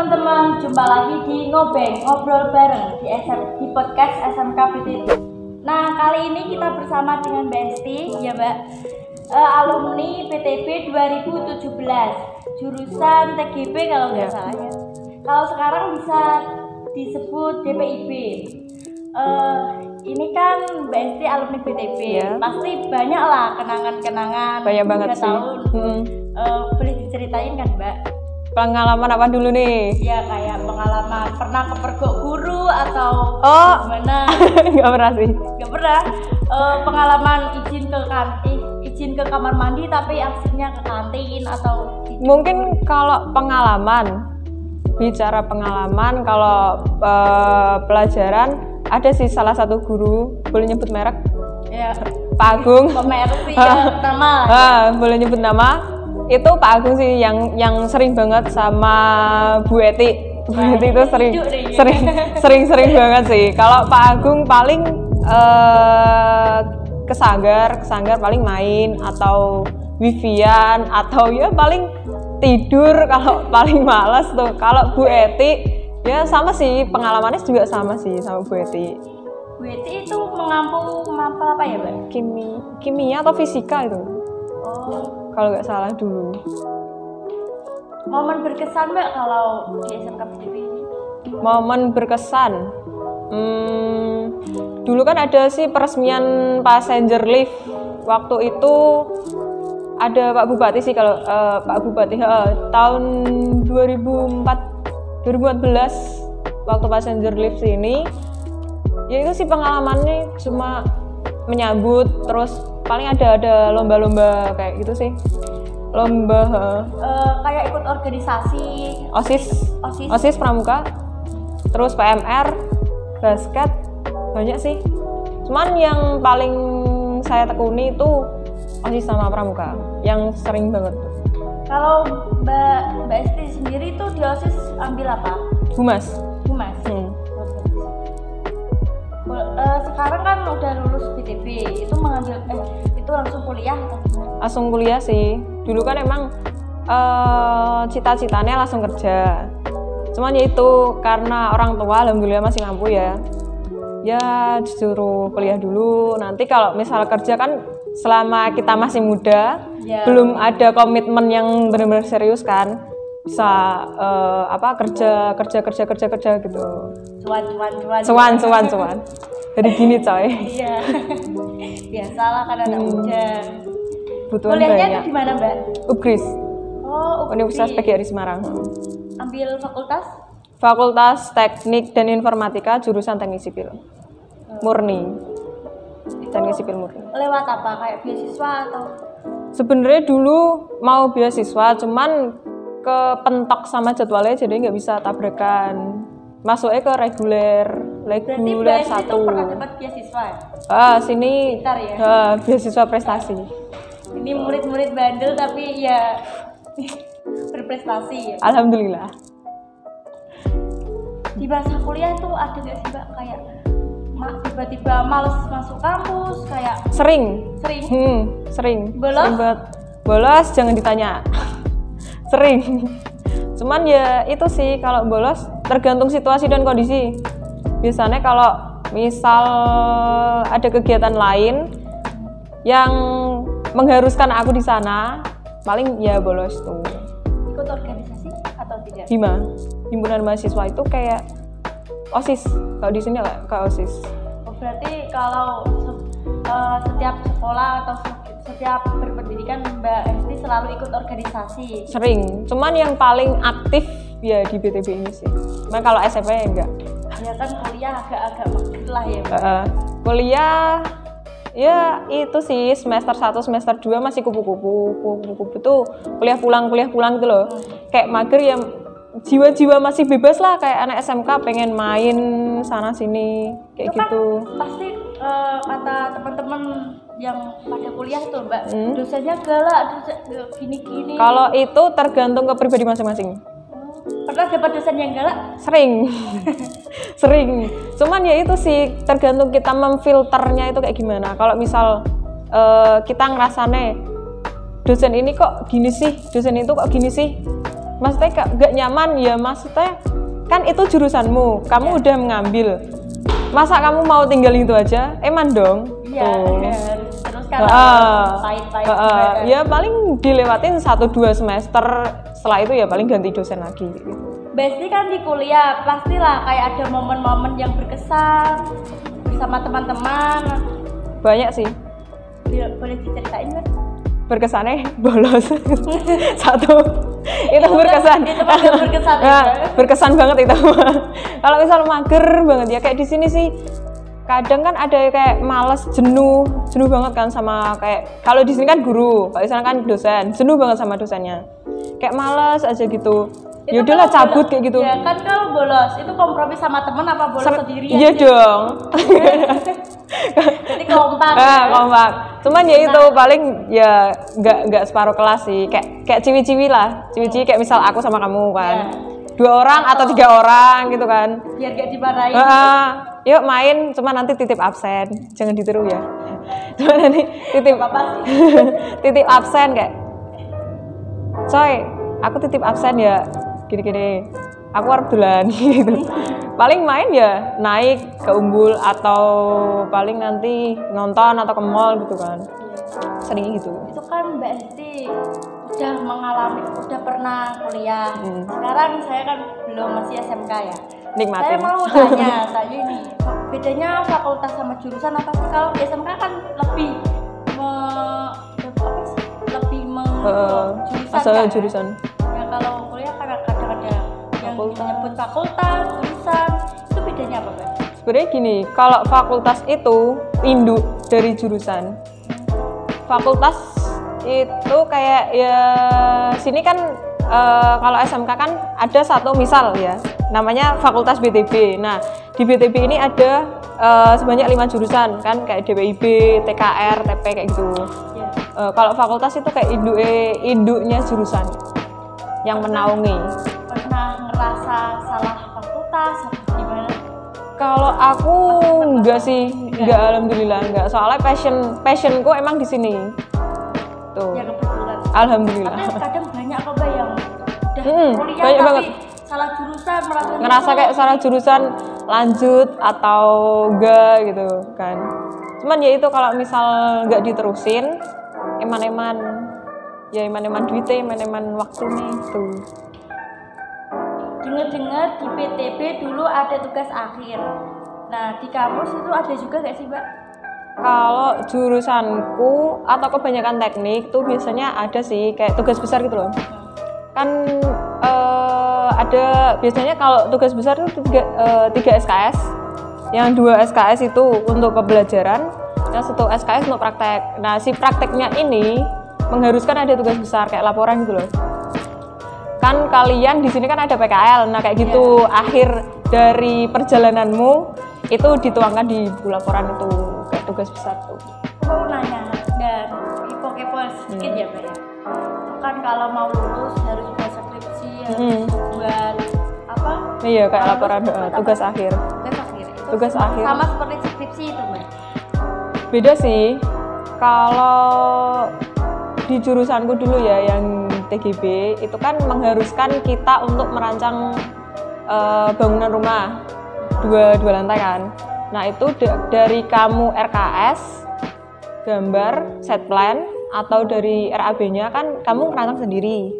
teman-teman, jumpa lagi di Ngobeng, ngobrol bareng di podcast SMK BTP. Nah, kali ini kita bersama dengan Mbak Esti, ya Mbak, alumni BTP 2017, jurusan TGP kalau nggak salah ya. Kalau sekarang bisa disebut DPIB. Ini kan Mbak Esti alumni BTP, ya. Pasti banyak lah kenangan-kenangan. Banyak banget 3 sih. tahun. Boleh diceritain kan Mbak? Pengalaman apa dulu nih? Ya kayak pengalaman pernah kepergok guru atau Oh, gimana? nggak pernah sih. Nggak pernah. Pengalaman izin ke kamar mandi tapi akhirnya ke kantin atau Mungkin kalau pengalaman, bicara pengalaman, kalau pelajaran ada sih salah satu guru, boleh nyebut merek? ya Pak Agung. pemerintah sih ya, nama. Boleh nyebut nama? Itu Pak Agung sih yang sering banget sama Bu Eti. Bu Eti itu sering banget sih. Kalau Pak Agung paling ke sanggar paling main atau wifian atau ya paling tidur kalau paling malas tuh. Kalau Bu Eti ya sama sih, pengalamannya juga sama sih sama Bu Eti. Bu Eti itu mengampu apa ya Mbak? Kimia atau fisika itu. Oh, Kalau nggak salah dulu. momen berkesan Mbak kalau di SMK BTP ini? Momen berkesan. Dulu kan ada sih peresmian passenger lift. Waktu itu ada Pak Bupati sih, kalau Pak Bupati tahun 2014 waktu passenger lift ini. Ya itu sih pengalamannya cuma menyambut, terus paling ada lomba-lomba kayak gitu sih. Lomba Kayak ikut organisasi OSIS pramuka, terus PMR, basket, banyak sih. Cuman yang paling saya tekuni itu OSIS sama pramuka, yang sering banget. Kalau Mbak Esti sendiri tuh di OSIS ambil apa? Humas. Sekarang kan udah lulus BTP, itu mengambil itu langsung kuliah atau gimana? Langsung kuliah sih. Dulu kan emang cita-citanya langsung kerja. Cuman ya itu karena orang tua alhamdulillah masih mampu ya. Ya disuruh kuliah dulu. Nanti kalau misal kerja kan selama kita masih muda, Ya. belum ada komitmen yang benar-benar serius kan. Bisa kerja gitu. Cuan. Jadi gini coy. Iya. Biasalah kan anak muda. Butuhan Kuliahnya banyak. di mana Mbak? UGRIS, Oh, Universitas PGRI Semarang. Ambil fakultas? Fakultas Teknik dan Informatika, jurusan Teknik Sipil. Murni. Teknik Sipil murni. Lewat apa? Kayak beasiswa atau? Sebenarnya dulu mau beasiswa, cuman kepentok sama jadwalnya jadi nggak bisa tabrakan. Masuknya ke reguler Berarti Mbak Esti 1. itu pernah dapat beasiswa ya? Sini Pintar ya? beasiswa prestasi. Ini murid-murid bandel tapi ya berprestasi ya. Alhamdulillah. Di masa kuliah tuh ada nggak sih Mbak kayak tiba-tiba males masuk kampus kayak Sering. Bolos? Sering banget. Bolos jangan ditanya. Sering. Cuman ya itu sih, kalau bolos tergantung situasi dan kondisi. Biasanya kalau misal ada kegiatan lain yang mengharuskan aku di sana, paling ya bolos tuh. ikut organisasi atau tidak? Himpunan mahasiswa itu kayak OSIS. Kalau di sini kayak OSIS. Oh, berarti kalau setiap sekolah atau setiap berpendidikan Mbak Esti selalu ikut organisasi? Sering. Cuman yang paling aktif ya di BTP ini sih. Cuman kalau SMP ya enggak. Ya kan kuliah agak-agak mager lah ya Mbak. Kuliah ya itu sih semester 1, semester 2 masih kupu-kupu tuh kuliah pulang gitu loh. Kayak mager ya, jiwa-jiwa masih bebas lah kayak anak SMK pengen main sana sini kayak Itu gitu. Kan pasti kata teman-teman yang pada kuliah tuh Mbak, dosennya galak, gini-gini. Kalau itu tergantung ke pribadi masing-masing. Pernah dapat dosen yang galak? Sering. Cuman ya itu sih tergantung kita memfilternya itu kayak gimana. Kalau misal kita ngerasane dosen ini kok gini sih, dosen itu kok gini sih, maksudnya gak nyaman ya, maksudnya kan itu jurusanmu, kamu udah mengambil, masa kamu mau tinggal itu aja? Eman dong. Iya, terus kan pahit-pahit ya paling dilewatin 1-2 semester, setelah itu ya paling ganti dosen lagi gitu. Besti kan di kuliah pastilah kayak ada momen-momen yang berkesan bersama teman-teman. Banyak sih. Boleh diceritain kan? Berkesannya bolos satu itu berkesan. Itu paling berkesan ya. Berkesan banget itu. Kalau misal mager banget ya kayak di sini sih kadang kan ada kayak males, jenuh banget kan sama kayak kalau di sini kan guru, kalau di sana kan dosen, jenuh banget sama dosennya, kayak males aja gitu. Ya udahlah cabut kayak gitu. Ya kan kalau bolos itu kompromi sama temen apa bolos sendiri? Iya dong. Jadi kompak. Kompak. Cuman ya itu paling ya nggak separuh kelas sih, kayak ciwi-ciwi lah, ciwi-ciwi kayak misal aku sama kamu kan. Ya. 2 orang atau 3 orang gitu kan. Biar gak dimarahin. Yuk main, cuma nanti titip absen, jangan ditiru ya. Cuma nanti titip absen kayak, coy, aku titip absen ya, gini-gini, aku harus duluan gitu. Paling main ya naik ke Umbul atau paling nanti nonton atau ke mall gitu kan, sering gitu. Itu kan Mbak Esti udah mengalami, udah pernah kuliah. Sekarang saya kan belum, masih SMK ya. Nikmatin. Saya mau tanya ini, bedanya fakultas sama jurusan apa sih? Kalau di SMK kan lebih jurusan. Ya kalau kuliah kan kadang-kadang yang menyebut fakultas, jurusan, itu bedanya apa, Mbak? Sebenarnya gini, kalau fakultas itu induk dari jurusan. Fakultas itu kayak ya sini kan kalau SMK kan ada satu misal ya, namanya Fakultas BTB. Nah, di BTB ini ada sebanyak 5 jurusan kan, kayak DPIB, TKR, TP kayak gitu. Yeah. Kalau fakultas itu kayak induknya jurusan yang menaungi. Pernah ngerasa salah fakultas atau gimana? Kalau aku enggak sih, enggak, alhamdulillah enggak. Soalnya passionku emang di sini. Tuh. Ya kebetulan. Alhamdulillah. Tapi kadang banyak kok Mbak yang udah kuliah banyak tapi banget. Salah jurusan, ngerasa kayak salah jurusan lanjut atau enggak gitu kan. Cuman ya itu kalau misal enggak diterusin, eman-eman duitnya, eman-eman waktunya itu. Dengar-dengar di PTB dulu ada tugas akhir. Nah, di kampus itu ada juga nggak sih, Mbak? Kalau jurusanku atau kebanyakan teknik tuh biasanya ada sih kayak tugas besar gitu loh. Kan ada biasanya kalau tugas besar itu 3 SKS. Yang 2 SKS itu untuk pembelajaran, yang 1 SKS untuk praktek. Nah, si prakteknya ini mengharuskan ada tugas besar kayak laporan gitu loh. Kan kalian di sini kan ada PKL. Nah, kayak gitu akhir dari perjalananmu itu dituangkan di buku laporan itu kayak tugas besar tuh. Aku nanya dan kepo sedikit ya, Mbak ya. Kan kalau mau lulus harus buat skripsi, harus buat apa? Iya, kayak laporan tugas akhir. Tugas akhir. Sama seperti skripsi itu, Mbak. Beda sih. Kalau di jurusanku dulu ya yang TGB itu kan mengharuskan kita untuk merancang bangunan rumah dua lantai kan. Nah itu dari kamu RKS, gambar, set plan, atau dari RAB-nya kan kamu merancang sendiri.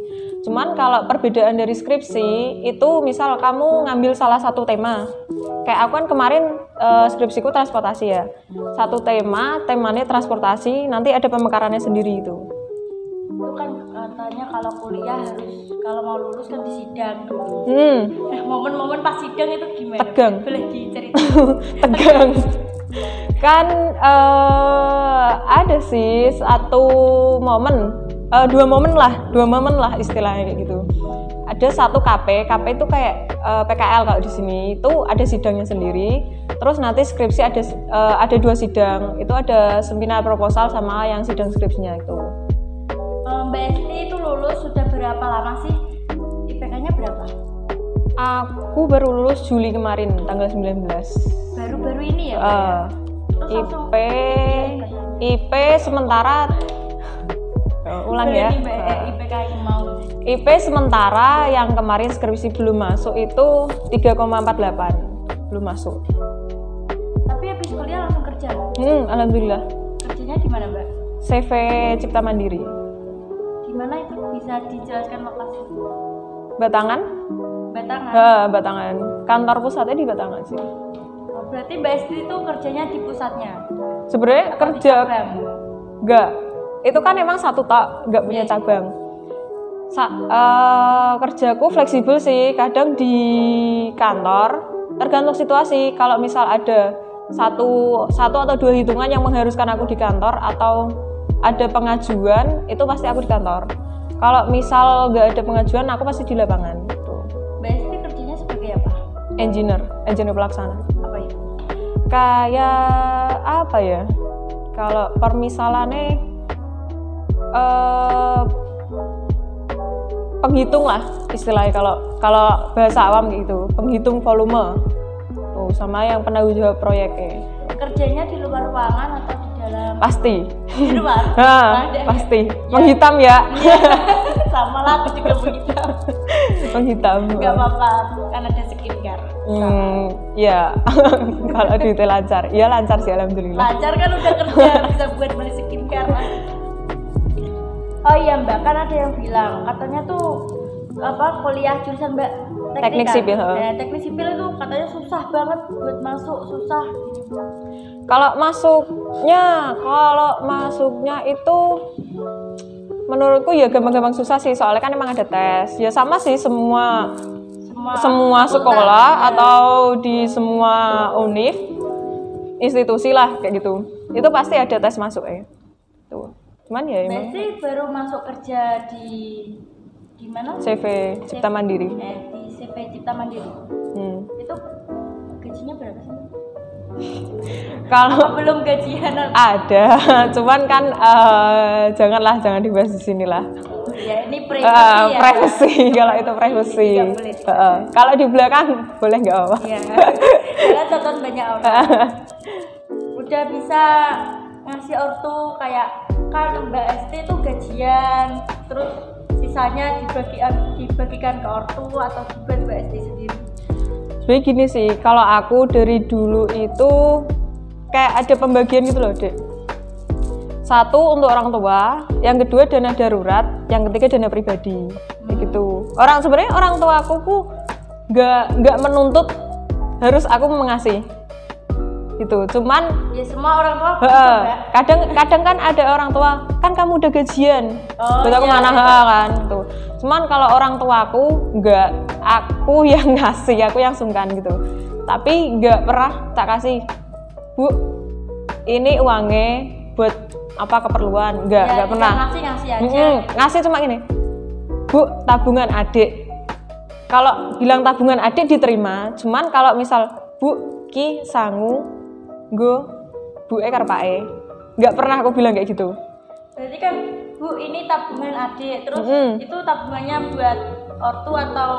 Cuman kalau perbedaan dari skripsi itu misal kamu ngambil salah satu tema. Kayak aku kan kemarin skripsiku transportasi ya. Satu temanya transportasi, nanti ada pemekarannya sendiri itu. Itu kan katanya kalau kuliah harus, kalau mau lulus kan di sidang dulu. Momen-momen pas sidang itu gimana? Tegang. Boleh diceritain? Tegang. Kan ada sih dua momen lah istilahnya kayak gitu. Ada satu KP itu kayak PKL kalau di sini itu ada sidangnya sendiri. Terus nanti skripsi ada 2 sidang. Itu ada seminar proposal sama yang sidang skripsinya itu. Mbak Esti itu lulus sudah berapa lama sih? IPK-nya berapa? Aku baru lulus Juli kemarin, tanggal 19. Baru-baru ini ya? IP sementara ulang ya. IPK yang mau IP sementara yang kemarin skripsi belum masuk itu 3,48 belum masuk. Tapi habis kuliah langsung kerja? Alhamdulillah. Kerjanya di mana, Mbak? CV Cipta Mandiri. Di mana itu, bisa dijelaskan lokasi? Batangan? Batangan. Batangan. Kantor pusatnya di Batangan sih. Oh, berarti Mbak Esti itu kerjanya di pusatnya? Sebenarnya Atau kerja di cabang? enggak. Itu kan emang satu tak, enggak punya cabang. Kerjaku fleksibel sih, kadang di kantor tergantung situasi. Kalau misal ada satu atau dua hitungan yang mengharuskan aku di kantor atau ada pengajuan, itu pasti aku di kantor. Kalau misal nggak ada pengajuan, aku pasti di lapangan. Mbak Esti kerjanya sebagai apa? Engineer pelaksana. Apa itu? Kayak apa ya? Kalau permisalannya penghitung lah istilahnya, kalau bahasa awam gitu, penghitung volume. Tuh, sama yang penanggung jawab proyeknya. Kerjanya di luar ruangan atau di dalam? Pasti. Di luar? Pasti. Menghitam ya. Sama lah, aku juga menghitam. Menghitam. Gak apa-apa, kan ada skincare. Ya, kalau detail lancar. Iya lancar sih, alhamdulillah. Lancar kan udah kerja, bisa buat beli skincare lah. Oh iya Mbak, kan ada yang bilang katanya tuh kuliah jurusan Mbak teknik sipil. Nah, teknik sipil itu katanya susah banget buat masuk, susah. Kalau masuknya itu menurutku ya gampang-gampang susah sih, soalnya kan emang ada tes. Ya sama sih semua sekolah atau di semua univ, institusi lah kayak gitu. Itu pasti ada tes masuk ya. Tuh. Cuman ya emang. Berarti baru masuk kerja di mana? CV Cipta Mandiri. Di CV Cipta Mandiri. Itu gajinya berapa sih? Kalau belum gajian? Ada, cuman kan jangan dibahas di sini lah. Ya ini privasi ya. Privasi, kalau itu privasi. Kalau di belakang boleh nggak apa? Iya. Karena tonton banyak orang. Udah bisa ngasih ortu kayak kan Mbak Esti itu gajian, terus sisanya dibagikan ke ortu atau dibuat Mbak Esti sendiri? Sebenarnya gini sih, kalau aku dari dulu itu kayak ada pembagian gitu loh, Dek. Satu untuk orang tua, yang kedua dana darurat, yang ketiga dana pribadi, kayak gitu. Sebenarnya orang tua aku nggak menuntut harus aku mengasih. Gitu, cuman ya semua orang tua kadang kan ada orang tua kan kamu udah gajian, buat aku mana kan tuh. Cuman kalau orang tua aku enggak, aku yang ngasih, aku yang sungkan gitu. Tapi enggak pernah tak kasih, Bu, ini uangnya buat apa keperluan, enggak pernah. Ngasih aja. Ngasih cuma gini, Bu, tabungan adik. Kalau bilang tabungan adik diterima, cuman kalau misal Bu ki sangu gue Bu karpae, nggak pernah aku bilang kayak gitu. Berarti kan Bu ini tabungan adik, terus itu tabungannya buat ortu atau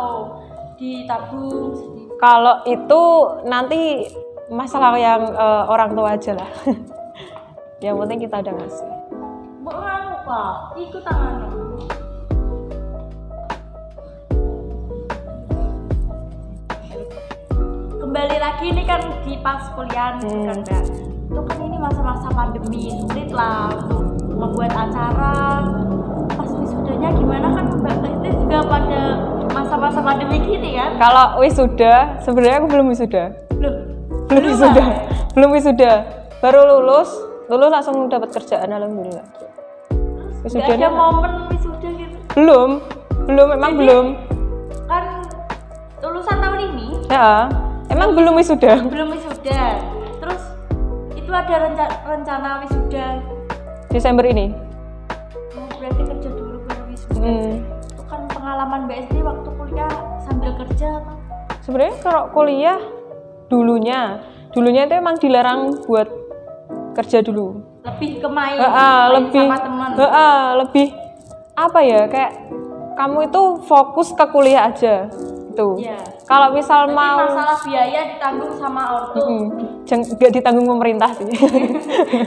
ditabung sendiri? Kalau itu nanti masalah yang orang tua aja lah. Yang penting kita udah ngasih. Bu nganu Pak, ikut tangannya. Kembali lagi ini kan di pas kuliah kan Mbak. Itu kan ini masa-masa pandemi, sulit lah untuk membuat acara. Pas wisudanya gimana kan Mbak? Itu juga pada masa-masa pandemi gini kan? Kalau wisuda, sebenarnya aku belum wisuda. Belum wisuda. Baru lulus langsung dapat kerjaan, alhamdulillah. Wisudanya ada momen wisuda gitu? Belum, memang jadi, belum. Kan lulusan tahun ini? Ya. Emang belum wisuda? Belum wisuda. Terus itu ada rencana wisuda Desember ini. Berarti kerja dulu baru wisuda. Itu kan pengalaman Mbak Esti waktu kuliah sambil kerja atau? Sebenarnya kalau kuliah dulunya itu emang dilarang buat kerja dulu. Lebih ke main sama teman. Lebih apa ya, kayak kamu itu fokus ke kuliah aja. Ya. Kalau misal berarti mau masalah biaya ditanggung sama ortu, nggak ditanggung pemerintah sih.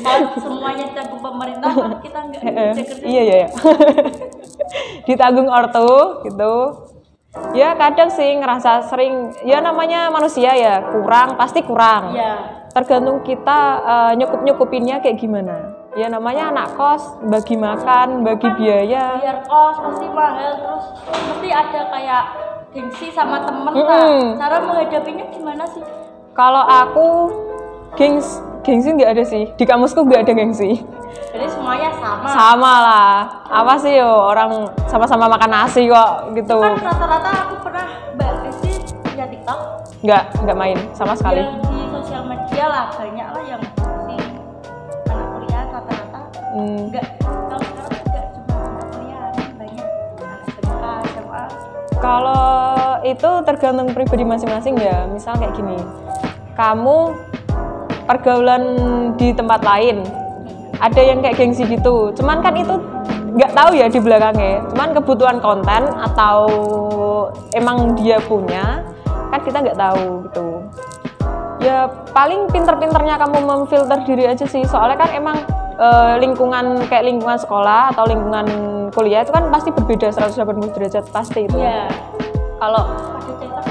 Kalau semuanya ditanggung pemerintah kan kita nggak bisa kerja. Iya. ditanggung ortu gitu. Ya kadang sih ngerasa sering, ya namanya manusia ya, pasti kurang. Iya. Tergantung kita nyukupinnya kayak gimana. Ya namanya anak kos, bagi makan, bagi biaya. Biar kos pasti mahal, terus mesti ada kayak gengsi sama temen lah. Cara menghadapinya gimana sih? Kalau aku gengsi nggak ada sih, di kamusku nggak ada gengsi. Jadi semuanya sama. Sama lah, apa sih yo orang sama-sama makan nasi kok gitu. Kan rata-rata aku pernah Mbak Kristi punya TikTok. Nggak main sama sekali. Yang di sosial media lah banyak lah yang si anak kuliah rata-rata. Nggak, kalau sekarang nggak cuma anak kuliah, banyak anak SMK, SMA. Kalau itu tergantung pribadi masing-masing ya. Misal kayak gini, kamu pergaulan di tempat lain, ada yang kayak gengsi gitu. Cuman kan itu nggak tahu ya di belakangnya. Cuman kebutuhan konten atau emang dia punya, kan kita nggak tahu gitu. Ya paling pinter-pinternya kamu memfilter diri aja sih. Soalnya kan emang lingkungan sekolah atau lingkungan kuliah itu kan pasti berbeda 180 derajat pasti itu. Iya. Kalau Pada cerita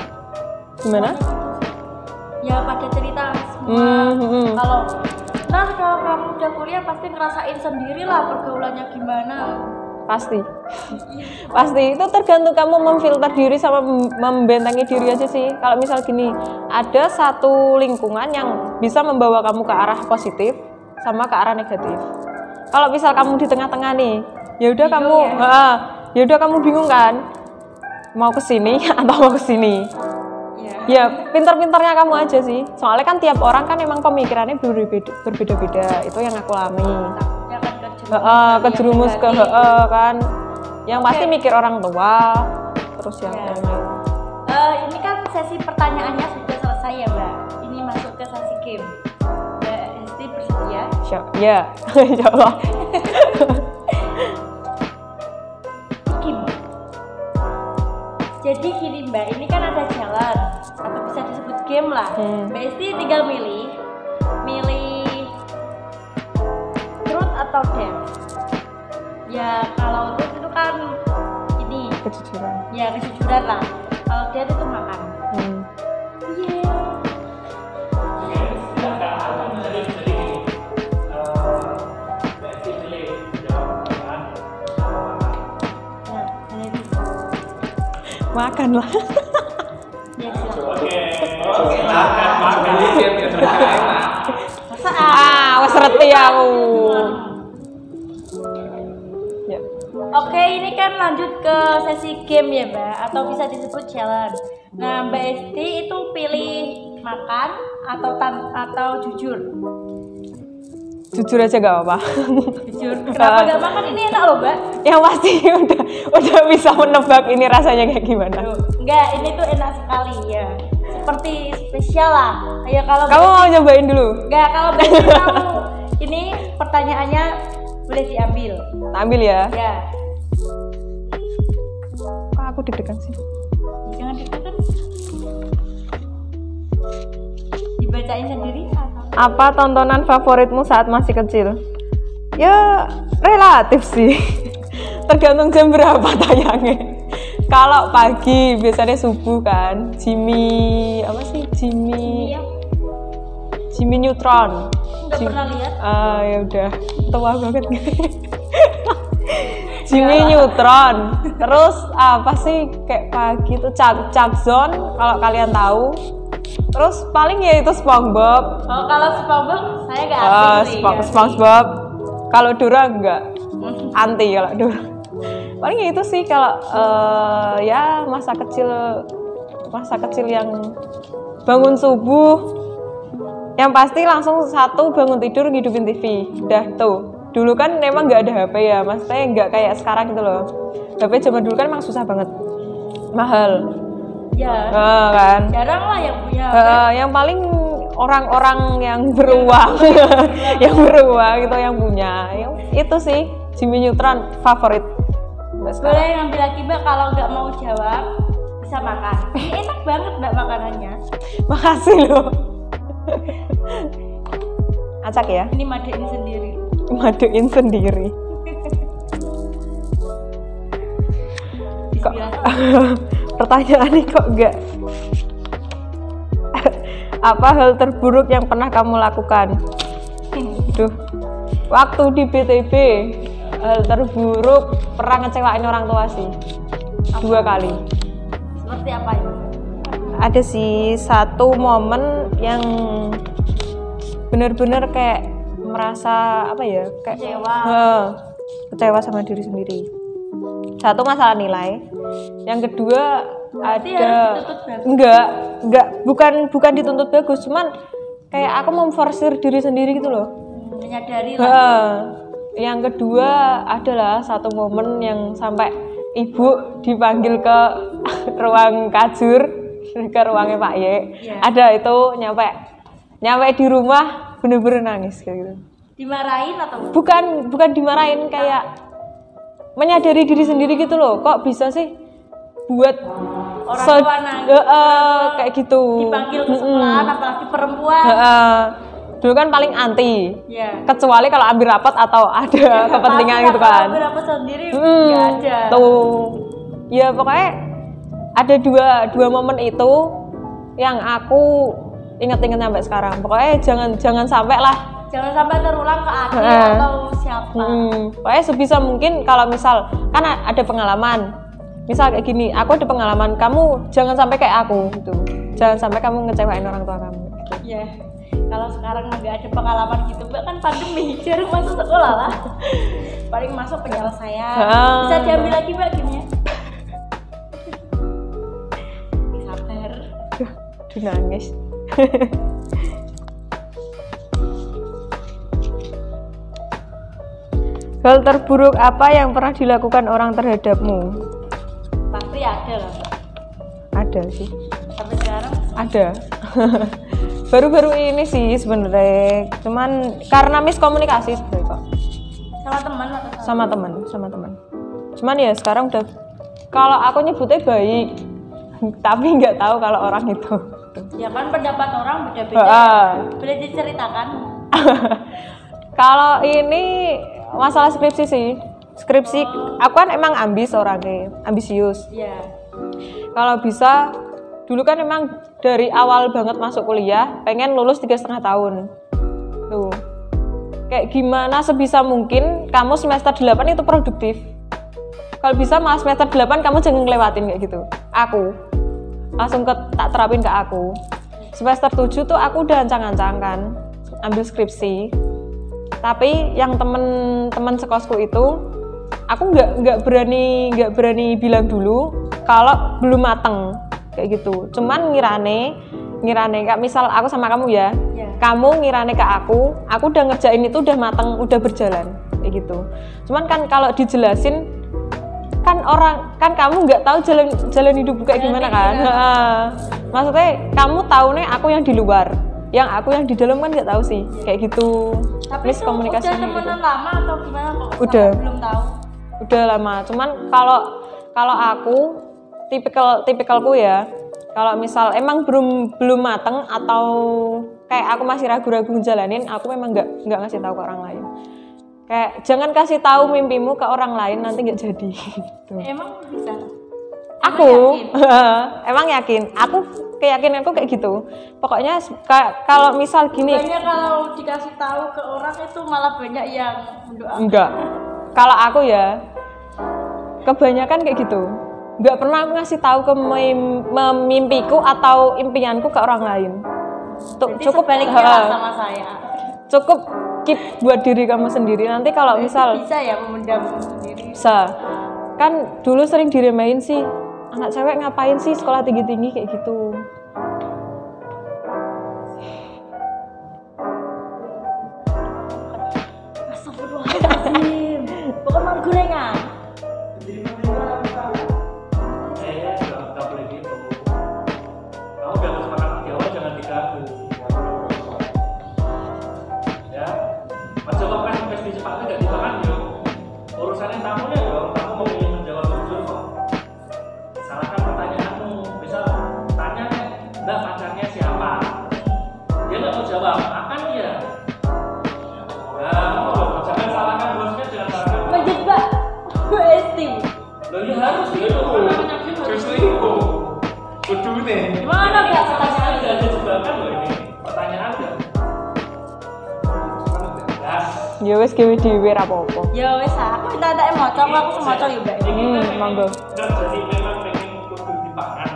gimana? ya pada cerita semua. Kalau kamu udah kuliah pasti ngerasain sendiri lah pergaulannya gimana. Pasti itu tergantung kamu memfilter diri sama membentengi diri aja sih. Kalau misal gini, ada satu lingkungan yang bisa membawa kamu ke arah positif sama ke arah negatif. Kalau misal kamu di tengah-tengah nih, ya udah kamu bingung kan mau ke sini atau mau ke sini. Ya pintar-pintarnya kamu aja sih. Soalnya kan tiap orang kan emang pemikirannya berbeda-beda. Itu yang aku alami. Kejerumus kan. Yang pasti mikir orang tua. Terus yang lain. Ini kan sesi pertanyaannya sudah selesai ya Mbak. Ini masuk ke sesi game. Mbak Hesti bersedia? Ya, insya Allah. Game. Jadi gini Mbak, ini kan ada jalan atau bisa disebut game lah. Mbak Hesti tinggal milih truth atau dare. Ya kalau truth itu kan ini Kejujuran. Ya kejujuran lah. Kalau dare itu makan. Makan lah. Ya silakan. Wes reti aku. Ya. Oke, ini kan lanjut ke sesi game ya Mbak, atau bisa disebut challenge. Nah Mbak Hesti itu pilih makan atau jujur? Jujur aja gak apa-apa. Jujur. Kenapa gak makan? Ini enak loh Mbak. Yang pasti udah bisa menebak ini rasanya kayak gimana. Enggak, ini tuh enak sekali ya. Seperti spesial lah. Ya kalau kamu mau nyobain dulu? Enggak, kalau Mbak kamu ini pertanyaannya boleh diambil. Ambil ya. Ya. Kok aku deg-degan sih? Jangan deg-degan. Dibacain sendiri atau? Apa tontonan favoritmu saat masih kecil? Ya relatif sih. Tergantung jam berapa tayangnya. Kalau pagi biasanya subuh kan, Jimmy Neutron. Nggak pernah lihat. Ya udah tua banget. Jimmy Neutron. Terus apa sih kayak pagi itu Chuck Zone kalau kalian tahu. Terus paling ya itu SpongeBob. Oh, kalau SpongeBob saya nggak asik sih. SpongeBob. Kalau Dora enggak. Anti kalau Dora. Paling ya itu sih kalau ya masa kecil yang bangun subuh. Yang pasti langsung satu bangun tidur ngidupin TV. Udah tuh. Dulu kan memang nggak ada HP ya, maksudnya nggak kayak sekarang gitu loh. HP zaman dulu kan emang susah banget. Mahal. Ya. Kan. Jarang lah yang punya. Yang paling orang-orang yang beruang, yang beruang itu yang punya. Itu sih Jimmy Neutron favorit. Boleh ngambil lagi Mbak, kalau nggak mau jawab bisa makan. Ini enak banget Mbak makanannya. Makasih loh. Acak ya. Ini maduin sendiri. pertanyaan ini kok enggak. Apa hal terburuk yang pernah kamu lakukan? Duh, waktu di BTB hal terburuk pernah ngecewain orang tua sih. 2 kali. Seperti apa itu? Ada sih satu momen yang benar-benar kayak merasa apa ya, kayak kecewa sama diri sendiri. Satu masalah nilai, yang kedua berarti ada enggak bukan dituntut bagus, cuman kayak aku memforsir diri sendiri gitu loh. Menyadari lah. Yang kedua adalah satu momen yang sampai ibu dipanggil ke ruang kajur, ke ruangnya Pak Ye. Yeah. Ada itu nyampe di rumah bener-bener nangis kayak gitu. Dimarahin atau? Bukan dimarahin, kayak menyadari diri sendiri gitu loh. Kok bisa sih buat orang tua nangis kayak gitu. Dipanggil ke sekolahan, apalagi perempuan. Dulu kan paling anti. Yeah. Kecuali kalau ambil rapat atau ada kepentingan gitu kan. Ambil rapat sendiri nggak ada. Tuh. Ya pokoknya ada dua momen itu yang aku inget-inget sampai sekarang. Pokoknya jangan sampai lah. Jangan sampai terulang ke adik atau siapa. Pokoknya sebisa mungkin kalau misal kan ada pengalaman. Misal kayak gini, aku ada pengalaman, kamu jangan sampai kayak aku gitu. Jangan sampai kamu ngecewain orang tua kamu. Gitu. Iya. Kalau sekarang nggak ada pengalaman gitu, Mbak, kan pandemi, jarang masuk sekolah lah. Paling masuk penyelesaian. Bisa diambil lagi, Mbak, gini ya. Sabar. Duh, nangis. Hal terburuk apa yang pernah dilakukan orang terhadapmu? Pasti ada lah, Mbak. Ada sih. Sampai sekarang ada. Baru-baru ini sih sebenarnya, cuman karena miskomunikasi sebenarnya kok. Sama teman atau sama teman. Cuman ya sekarang udah, kalau aku nyebutnya baik, tapi nggak tahu kalau orang itu. Ya kan pendapat orang beda-beda. Boleh diceritakan? Kalau ini masalah skripsi sih. Skripsi, aku kan emang ambisius. Iya. Kalau bisa, dulu kan emang dari awal banget masuk kuliah, pengen lulus 3,5 tahun. Tuh. Kayak gimana sebisa mungkin kamu semester 8 itu produktif. Kalau bisa malah semester 8 kamu jangan ngelewatin kayak gitu. Aku langsung tak terapin ke aku. Semester 7 tuh aku udah ancang-ancang kan ambil skripsi. Tapi yang temen sekolahku itu aku nggak berani bilang dulu kalau belum mateng kayak gitu. Cuman ngirane kayak misal aku sama kamu ya. Kamu ngirane ke aku udah ngerjain itu udah mateng, udah berjalan kayak gitu. Cuman kan kalau dijelasin kan kamu nggak tahu jalan hidup kayak gimana kan. Maksudnya kamu tahu nih aku yang di luar, yang aku yang di dalam kan nggak tahu sih kayak gitu. Tapi itu udah temenan gitu. Lama atau gimana kok? Udah. Belum tahu. Udah lama. Cuman kalau aku tipikalku ya, kalau misal emang belum mateng atau kayak aku masih ragu-ragu ngejalanin, aku memang nggak ngasih tahu ke orang lain. Kayak jangan kasih tahu mimpimu ke orang lain, nanti nggak jadi. Gitu. Emang bisa? Aku emang yakin. Aku keyakinanku kayak gitu. Pokoknya kalau misal gini. Banyak kalau dikasih tahu ke orang itu malah banyak yang mendoakan. Enggak. Kalau aku ya kebanyakan kayak gitu. Enggak pernah ngasih tahu ke mimpiku atau impianku ke orang lain. Cukup baliknya sama saya. Cukup keep buat diri kamu sendiri. Nanti kalau misal bisa ya memendam sendiri. Bisa. Kan dulu sering diremehin sih, anak cewek ngapain sih sekolah tinggi-tinggi kayak gitu. Astagfirullahaladzim. Bukan mau gorengan. itu. Kudu nih. Gimana Kak pertanyaan? Udah ada jebakan loh ini. Pertanyaan udah. Ya wis gawe dhewe ra apa-apa. Ya wis aku minta maca, aku semaca yo Mbak. Monggo. Jadi memang pengen kudu dipangan.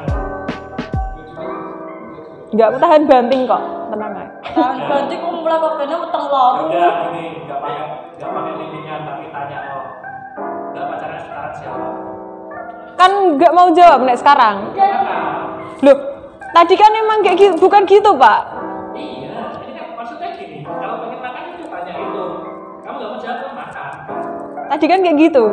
Enggak aku tahan banting kok, tenang aja. Tahun ganti ku mulai kok kene weteng loro. Udah ini enggak pakai bimbingan tapi tanya oh. Enggak pacaran sekarang siapa? Kan enggak mau jawab nek sekarang. Loh, tadi kan emang kayak gitu, bukan gitu, Pak. Iya, ini kan maksudnya gini. Kalau pengen makan itu tanya itu. Kamu enggak mau jawab kan makan. Tadi kan kayak gitu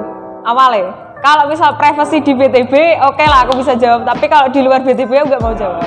awalnya. Kalau misal privacy di BTB, oke lah aku bisa jawab. Tapi kalau di luar BTB aku nggak mau jawab.